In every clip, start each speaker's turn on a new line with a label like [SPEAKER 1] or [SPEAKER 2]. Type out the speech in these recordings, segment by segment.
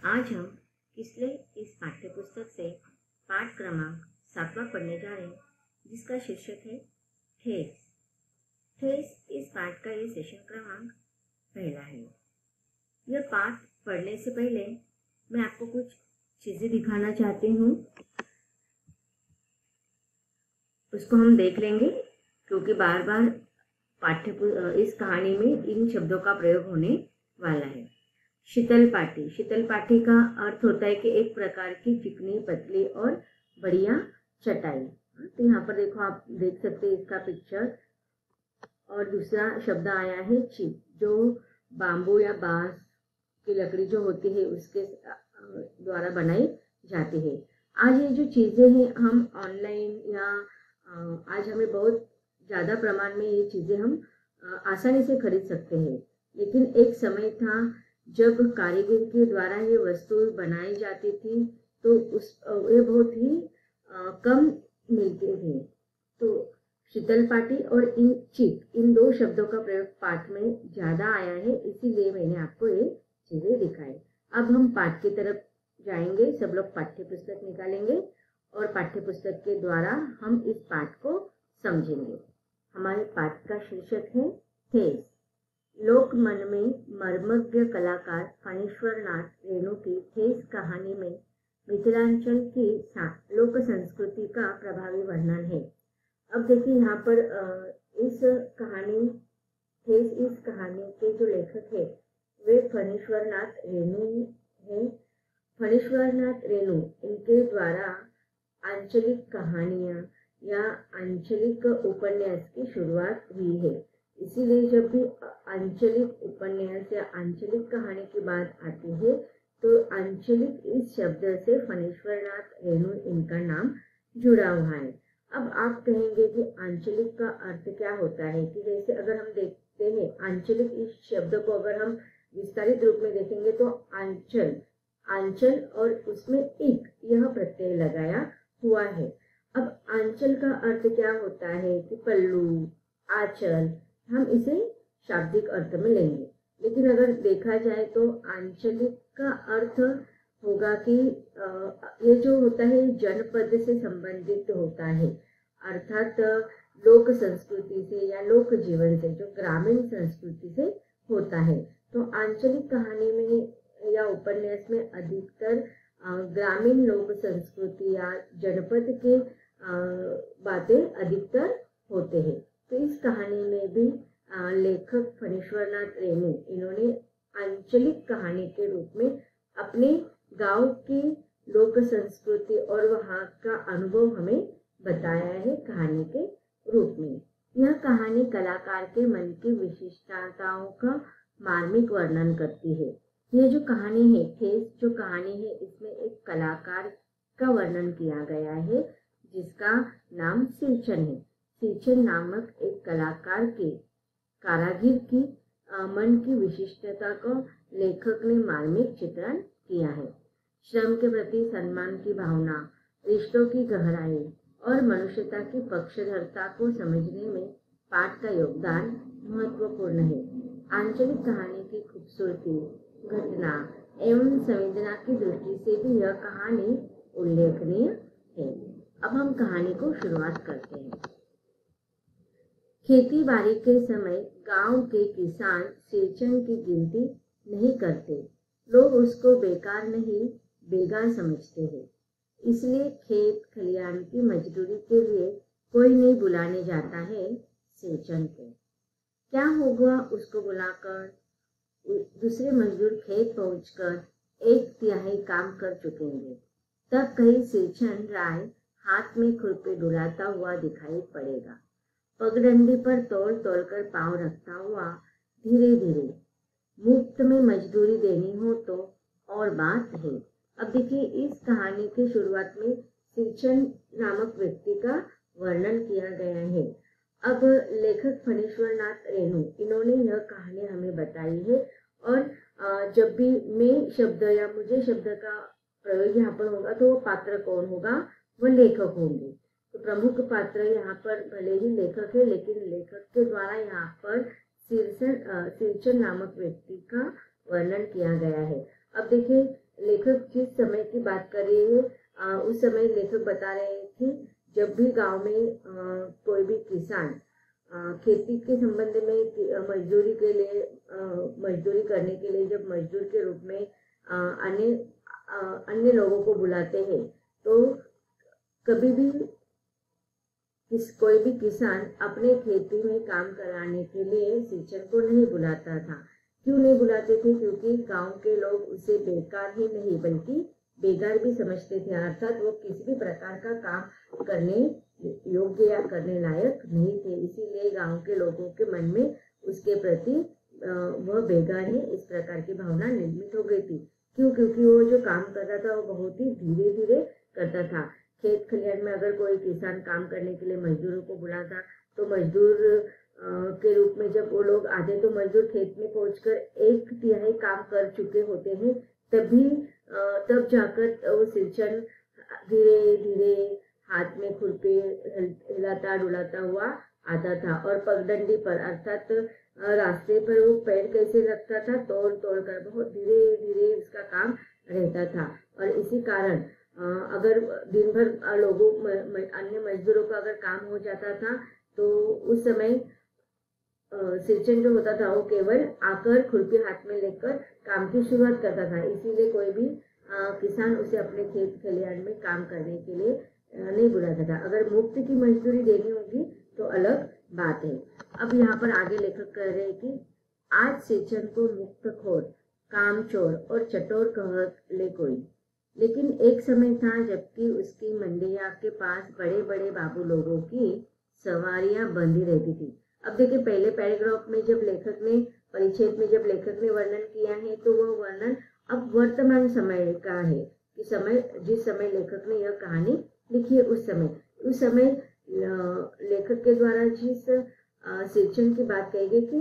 [SPEAKER 1] आज हम इसलिए इस पाठ्य पुस्तक से पाठ क्रमांक 7वां पढ़ने जा रहे हैं, जिसका शीर्षक है ठेस। ठेस इस पाठ का ये सेशन क्रमांक पहला है। यह पाठ पढ़ने से पहले मैं आपको कुछ चीजें दिखाना चाहती हूँ, उसको हम देख लेंगे क्योंकि बार बार इस कहानी में इन शब्दों का प्रयोग होने वाला है। शीतल पाटी। शीतल पाटी का अर्थ होता है कि एक प्रकार की चिकनी, पतली और बढ़िया चटाई। तो यहाँ पर देखो, आप देख सकते हैं इसका पिक्चर। और दूसरा शब्द आया है चिप, जो बांबू या बांस की लकड़ी जो होती है उसके द्वारा बनाई जाती है। आज ये जो चीजें हैं हम ऑनलाइन या आज हमें बहुत ज्यादा प्रमाण में ये चीजें हम आसानी से खरीद सकते हैं, लेकिन एक समय था जब कारीगर के द्वारा ये वस्तु बनाई जाती थी तो ये बहुत ही कम मिलते थे। तो शीतल पाटी और चिप, इन दो शब्दों का प्रयोग पाठ में ज्यादा आया है, इसीलिए मैंने आपको ये चीजें दिखाई। अब हम पाठ की तरफ जाएंगे। सब लोग पाठ्य पुस्तक निकालेंगे और पाठ्य पुस्तक के द्वारा हम इस पाठ को समझेंगे। हमारे पाठ का शीर्षक है ठेस। लोक मन में मर्मज्ञ कलाकार फणीश्वर नाथ रेणु की ठेस कहानी में मिथिलांचल की लोक संस्कृति का प्रभावी वर्णन है। अब देखिए यहाँ पर इस कहानी के जो लेखक है वे फणीश्वर नाथ रेणु है। फणीश्वर नाथ रेणु, इनके द्वारा आंचलिक कहानियां या आंचलिक उपन्यास की शुरुआत हुई है। इसीलिए जब भी आंचलिक उपन्यास या आंचलिक कहानी की बात आती है तो आंचलिक इस शब्द से फणीश्वर नाथ रेणु इनका नाम जुड़ा हुआ है। अब आप कहेंगे कि आंचलिक का अर्थ क्या होता है, कि जैसे अगर हम देखते हैं आंचलिक इस शब्द को अगर हम विस्तारित रूप में देखेंगे तो आंचल और उसमें इक यह प्रत्यय लगाया हुआ है। अब आंचल का अर्थ क्या होता है कि पल्लू, आंचल, हम इसे शाब्दिक अर्थ में लेंगे। लेकिन अगर देखा जाए तो आंचलिक का अर्थ होगा कि ये जो होता है जनपद से संबंधित होता है, अर्थात लोक संस्कृति से या लोक जीवन से, जो ग्रामीण संस्कृति से होता है। तो आंचलिक कहानी में या उपन्यास में अधिकतर ग्रामीण लोक संस्कृति या जनपद के बातें अधिकतर होते हैं। तो इस कहानी में भी लेखक फणीश्वर नाथ रेणु, इन्होंने आंचलिक कहानी के रूप में अपने गांव की लोक संस्कृति और वहाँ का अनुभव हमें बताया है कहानी के रूप में। यह कहानी कलाकार के मन की विशिष्टताओं का मार्मिक वर्णन करती है। यह जो कहानी है, ठेस जो कहानी है, इसमें एक कलाकार का वर्णन किया गया है जिसका नाम सिरचन है। सिरचन नामक एक कारागिर की मन की विशिष्टता को लेखक ने मार्मिक चित्रण किया है। श्रम के प्रति सम्मान की भावना, रिश्तों की गहराई और मनुष्यता की पक्षधरता को समझने में पाठ का योगदान महत्वपूर्ण है। आंचलिक कहानी की खूबसूरती, घटना एवं संवेदना की दृष्टि से भी यह कहानी उल्लेखनीय है। अब हम कहानी को शुरुआत करते हैं। खेती बाड़ी के समय गांव के किसान सिरचन की गिनती नहीं करते। लोग उसको बेकार नहीं, बेगार समझते हैं। इसलिए खेत खलियान की मजदूरी के लिए कोई नहीं बुलाने जाता है सिरचन को। क्या होगा उसको बुलाकर? दूसरे मजदूर खेत पहुंचकर 1/3 काम कर चुकेंगे। तब कहीं सिरचन राय हाथ में खुरपी डुलाता हुआ दिखाई पड़ेगा, पगडंडी पर तोल तोल कर पांव रखता हुआ धीरे धीरे। मुफ्त में मजदूरी देनी हो तो और बात है। अब देखिए, इस कहानी की शुरुआत में सिरचन नामक व्यक्ति का वर्णन किया गया है। अब लेखक फणीश्वर नाथ रेणु, इन्होंने यह कहानी हमें बताई है। और जब भी मैं शब्द या मुझे शब्द का प्रयोग यहाँ पर होगा तो वो पात्र कौन होगा? वो लेखक होंगे। तो प्रमुख पात्र यहाँ पर भले ही लेखक है, लेकिन लेखक के द्वारा यहाँ पर सिरचन नामक व्यक्ति का वर्णन किया गया है। अब देखिए, लेखक जिस समय की बात कर रहे हैं उस समय लेखक बता रहे थे जब भी गांव में कोई भी किसान खेती के संबंध में मजदूरी के लिए मजदूरी करने के लिए जब मजदूर के रूप में अन्य लोगों को बुलाते हैं तो कभी भी कोई भी किसान अपने खेती में काम कराने के लिए सिंचन को नहीं बुलाता था। क्यों नहीं बुलाते थे? क्योंकि गांव के लोग उसे बेकार ही नहीं बल्कि बेकार भी समझते थे, अर्थात वो किसी भी प्रकार का काम करने योग्य या करने लायक नहीं थे। इसीलिए गांव के लोगों के मन में उसके प्रति वह बेकार है इस प्रकार की भावना निर्मित हो गई थी। क्यों? क्योंकि वो जो काम करता था वो बहुत ही धीरे धीरे करता था। खेत खलिहान में अगर कोई किसान काम करने के लिए मजदूरों को बुलाता तो मजदूर के रूप में जब वो लोग आधे तो मजदूर खेत में पहुंचकर 1/3 काम कर चुके होते हैं तब जाकर वो सिंचन धीरे धीरे हाथ में खुरपी हिलाता डुलाता हुआ आता था और पगडंडी पर अर्थात रास्ते पर वो पैर कैसे रखता था तोड़ तोड़ कर बहुत धीरे धीरे उसका काम रहता था। और इसी कारण अगर दिन भर लोगों अन्य मजदूरों का अगर काम हो जाता था तो उस समय सिंचन जो होता था वो केवल आकर खुरपी हाथ में लेकर काम की शुरुआत करता था। इसीलिए कोई भी किसान उसे अपने खेत खलिहान में काम करने के लिए नहीं बुलाता था। अगर मुफ्त की मजदूरी देनी होगी तो अलग बात है। अब यहाँ पर आगे लेखक कह रहे हैं कि आज सिंचन को मुफ्तखोर, कामचोर और चटोर कह ले कोई, लेकिन एक समय था जबकि उसकी मंडिया के पास बड़े बड़े बाबू लोगों की सवारियां बंधी रहती थी। अब देखिए पहले पैराग्राफ में जब लेखक ने परिच्छेद में जब लेखक ने वर्णन किया है तो वह वर्णन अब वर्तमान समय का है कि जिस समय लेखक ने यह कहानी लिखी है उस समय लेखक के द्वारा जिस सिंचन की बात कही गई कि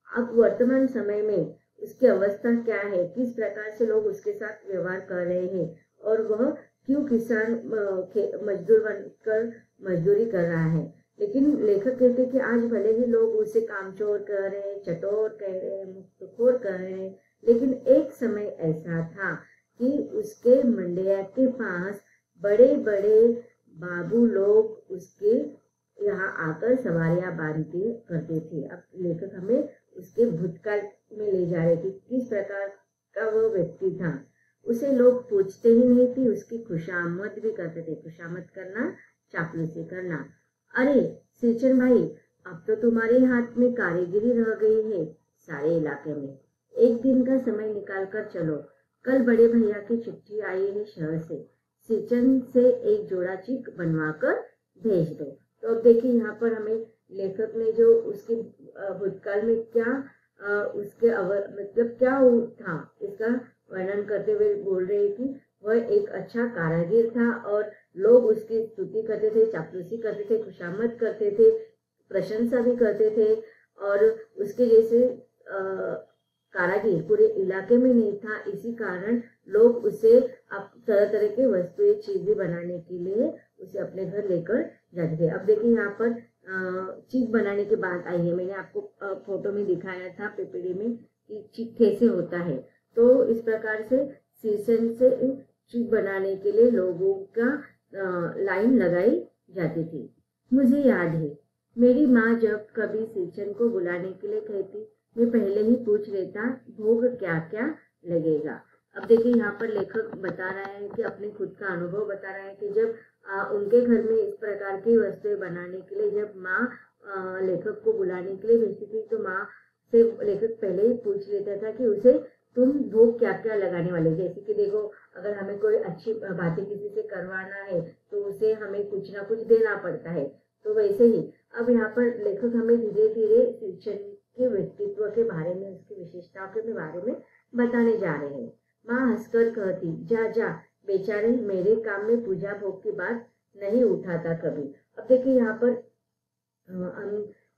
[SPEAKER 1] अब वर्तमान समय में उसकी अवस्था क्या है, किस प्रकार से लोग उसके साथ व्यवहार कर रहे हैं और वह क्यों किसान मजदूर बनकर मजदूरी कर रहा है। लेकिन लेखक कहते हैं कि आज भले ही लोग उसे कामचोर कह रहे हैं, चटोर कह रहे हैं, मुफ्तखोर कह रहे हैं, लेकिन एक समय ऐसा था कि उसके मंडिया के पास बड़े बड़े बाबू लोग उसके यहाँ आकर सवारियां बांधते करते थे। अब लेखक हमें उसके भूतकाल में ले जा रहे थे, किस प्रकार का वो व्यक्ति था। उसे लोग पूछते ही नहीं थे, उसकी खुशामद भी करते थे। खुशामद करना, चापलूसी करना। अरे सिंचन भाई, अब तो तुम्हारे हाथ में कारीगिरी रह गई है सारे इलाके में। एक दिन का समय निकाल कर चलो, कल बड़े भैया की चिट्ठी आई है शहर से, सिंचन से एक जोड़ा चीक बनवा कर भेज दो। तो अब देखिए यहाँ पर हमें लेखक ने जो उसके भूतकाल में क्या उसके मतलब क्या था इसका वर्णन करते हुए बोल रहे कि वह एक अच्छा कारागिर था और लोग उसकी स्तुति करते थे, चापलूसी करते थे, खुशामद करते थे, प्रशंसा भी करते थे और उसके जैसे कारागिर पूरे इलाके में नहीं था। इसी कारण लोग उसे तरह तरह के वस्तुएं चीजें बनाने के लिए उसे अपने घर लेकर जाते थे। अब देखिए यहाँ पर चीज बनाने की बात आई है। मैंने आपको फोटो में दिखाया था पीपीडी में कि चीज कैसे होता है। तो इस प्रकार से सीसन से चीज बनाने के लिए लोगों का लाइन लगाई जाती थी। मुझे याद है मेरी माँ जब कभी सिंचन को बुलाने के लिए कहती, मैं पहले ही पूछ लेता भोग क्या क्या लगेगा। अब देखिए यहाँ पर लेखक बता रहा है कि अपने खुद का अनुभव बता रहा है कि जब उनके घर में इस प्रकार की वस्तुएं बनाने के लिए जब माँ लेखक को बुलाने के लिए भेजती थी तो माँ से लेखक पहले ही पूछ लेता था कि उसे तुम भोग क्या क्या लगाने वाले। जैसे कि देखो अगर हमें कोई अच्छी बातें किसी से करवाना है तो उसे हमें कुछ ना कुछ देना पड़ता है। तो वैसे ही अब यहाँ पर लेखक हमें धीरे धीरे सिंचन के व्यक्तित्व के बारे में, उसकी विशेषताओं के बारे में बताने जा रहे हैं। माँ हंसकर कहती, जा जा बेचारे, मेरे काम में पूजा भोग की बात नहीं उठाता कभी। अब देखिए यहाँ पर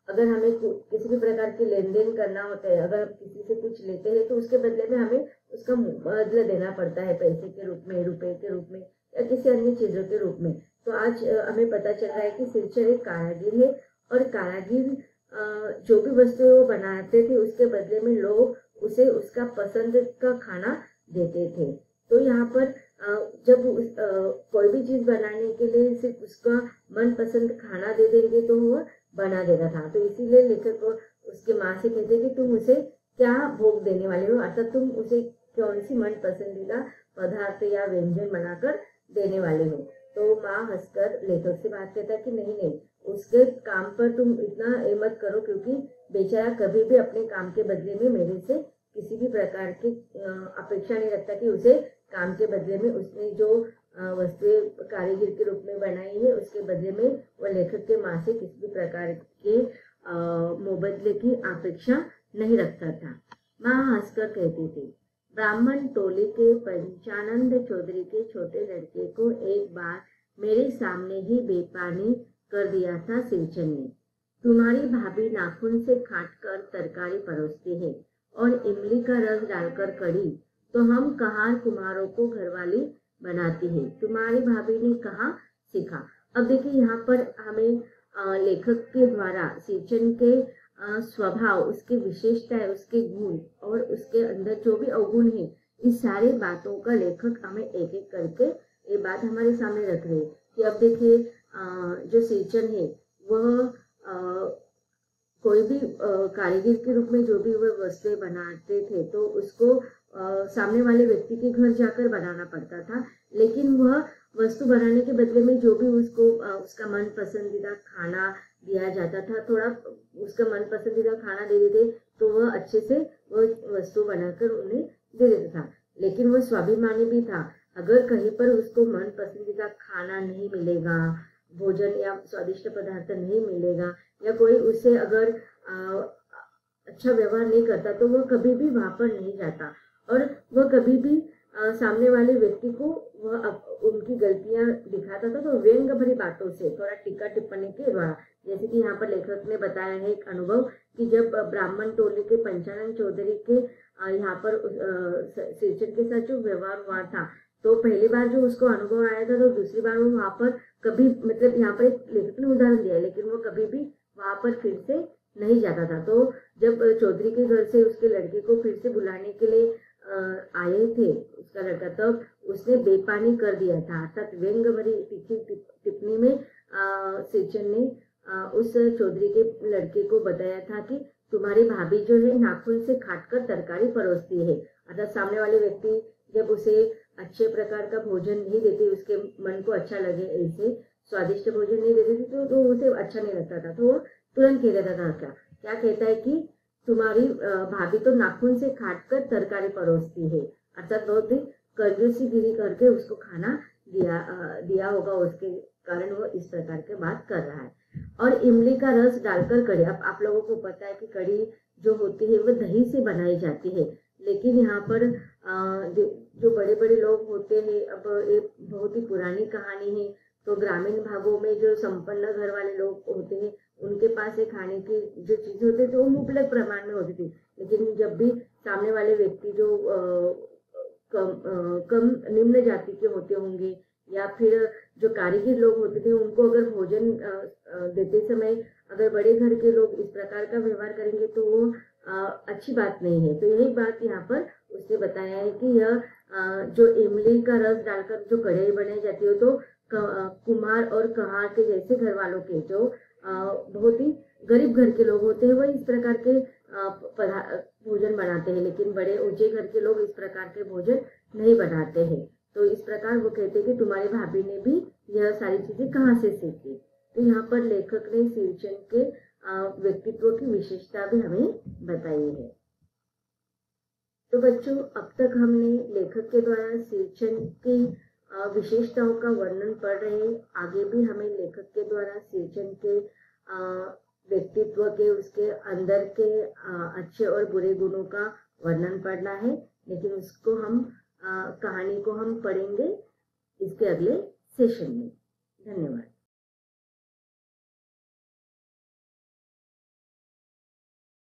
[SPEAKER 1] अगर हमें किसी भी प्रकार की लेन देन करना होता है, अगर किसी से कुछ लेते हैं तो उसके बदले में हमें उसका बदला देना पड़ता है, पैसे के रूप में, रुपए के रूप में या किसी अन्य चीजों के रूप में। तो आज हमें पता चल रहा है कि सिंचन एक कारागिर है और कारागिर जो भी वस्तुएं वो बनाते थे उसके बदले में लोग उसे उसका पसंद का खाना देते थे। तो तो यहाँ पर जब कोई भी चीज बनाने के लिए सिर्फ उसका मनपसंद खाना दे देंगे तो वो बना देता था। तो इसीलिए लेखक को उसके माँ से कहते कि तुम उसे क्या भोग देने वाले हो, अर्थात तुम उसे कौन सी मन पसंदीदा पदार्थ या व्यंजन बनाकर देने वाले हो। तो माँ हंसकर लेखक से बात करता है कि नहीं नहीं, उसके काम पर तुम इतना मत करो, क्योंकि बेचारा कभी भी अपने काम के बदले में मेरे से किसी भी प्रकार की अपेक्षा नहीं रखता कि उसे काम के बदले में उसने जो वस्तुएं कारीगर के रूप में बनाई है उसके बदले में वह लेखक के माँ से किसी भी प्रकार के मुबदले की अपेक्षा नहीं रखता था। माँ हंसकर कहती थी, ब्राह्मण टोली के पंचानंद चौधरी के छोटे लड़के को एक बार मेरे सामने ही बेपानी कर दिया था सिरचन ने। तुम्हारी भाभी नाखून से काटकर तरकारी परोसती है और इमली का रस डालकर कढ़ी तो हम कहार कुम्हारों को घरवाली बनाती है। तुम्हारी भाभी ने कहाँ सीखा। अब देखिए यहाँ पर हमें लेखक के द्वारा सिरचन के स्वभाव, उसकी विशेषताएं, उसके गुण और उसके अंदर जो भी अवगुण है, इस सारे बातों का लेखक हमें एक एक करके ये बात हमारे सामने रख रहे हैं कि अब देखिए जो सिरचन है वह कोई भी कारीगर के रूप में जो भी वह वस्तुएं बनाते थे तो उसको सामने वाले व्यक्ति के घर जाकर बनाना पड़ता था, लेकिन वह वस्तु बनाने के बदले में जो भी उसको उसका मन पसंदीदा खाना दिया जाता था, थोड़ा उसका मन पसंदीदा खाना दे देते तो वह अच्छे से वह वस्तु बनाकर उन्हें दे देता था। लेकिन वह स्वाभिमानी भी था। अगर कहीं पर उसको मन पसंदीदा खाना नहीं मिलेगा, भोजन या स्वादिष्ट पदार्थ नहीं मिलेगा, या कोई उसे अगर अच्छा व्यवहार नहीं करता तो वह कभी भी वहां पर नहीं जाता और वह कभी भी सामने वाले व्यक्ति को वह उनकी गलतियां दिखाता था। तो व्यंग भरी बातों से, थोड़ा टीका टिप्पणी के द्वारा, जैसे कि यहाँ पर लेखक ने बताया है एक अनुभव कि जब ब्राह्मण टोली के पंचानंद चौधरी के यहाँ पर सिरचन के साथ जो व्यवहार हुआ था, तो पहली बार जो उसको अनुभव आया था तो दूसरी बार वो वहां पर कभी, मतलब यहाँ पर एक लेखक ने उदाहरण दिया है, लेकिन वो कभी भी वहां पर फिर से नहीं जाता था। तो जब चौधरी के घर से उसके लड़के को फिर से बुलाने के लिए आए थे उसका लड़का, तब उसने बेपानी कर दिया था, अर्थात व्यंग भरी तीखी टिप्पणी में सिरचन ने उस चौधरी के लड़के को बताया था कि तुम्हारी भाभी जो है नाखून से काटकर तरकारी परोसती है। अर्थात सामने वाले व्यक्ति जब उसे अच्छे प्रकार का भोजन नहीं देते, उसके मन को अच्छा लगे ऐसे स्वादिष्ट भोजन नहीं देते थे तो उसे अच्छा नहीं लगता था, तो वो तुरंत कह देता था क्या कहता है कि तुम्हारी भाभी तो नाखून से काटकर तरकारी परोसती है, अर्थात बहुत ही कंजूसीगिरी करके उसको खाना दिया होगा, उसके कारण वो इस प्रकार के बात कर रहा है। और इमली का रस डालकर कढ़ी, अब आप लोगों को पता है कि कढ़ी जो होती है वो दही से बनाई जाती है, लेकिन यहाँ पर जो बड़े बड़े लोग होते हैं, अब ये बहुत ही पुरानी कहानी है, तो ग्रामीण भागों में जो संपन्न घर वाले लोग होते हैं उनके पास ये खाने की जो चीजें होती थी वो मुबलक प्रमाण में होती थी, लेकिन जब भी सामने वाले व्यक्ति जो कम निम्न जाति के होते होंगे या फिर जो कारीगर लोग होते थे, उनको अगर भोजन देते समय अगर बड़े घर के लोग इस प्रकार का व्यवहार करेंगे तो वो अच्छी बात नहीं है। तो यही बात यहाँ पर उसने बताया है कि यह जो इमली का रस डालकर जो कढ़ाई बनाई जाती है तो कुम्हार और कहार के जैसे घर वालों के जो बहुत ही गरीब घर के लोग होते हैं वह इस प्रकार के भोजन बनाते हैं, लेकिन बड़े ऊंचे घर के लोग इस प्रकार के भोजन नहीं बनाते हैं। तो इस प्रकार वो कहते हैं कि तुम्हारी भाभी ने भी यह सारी चीजें कहाँ से सीखी। तो यहाँ पर लेखक ने सिरचन के व्यक्तित्व की विशेषता भी हमें बताई है। तो बच्चों, अब तक हमने लेखक के द्वारा सिरचन की विशेषताओं का वर्णन पढ़ रहे हैं। आगे भी हमें लेखक के द्वारा सिरचन के व्यक्तित्व के, उसके अंदर के अच्छे और बुरे गुणों का वर्णन पढ़ना है, लेकिन उसको हम कहानी को हम पढ़ेंगे इसके अगले सेशन में। धन्यवाद।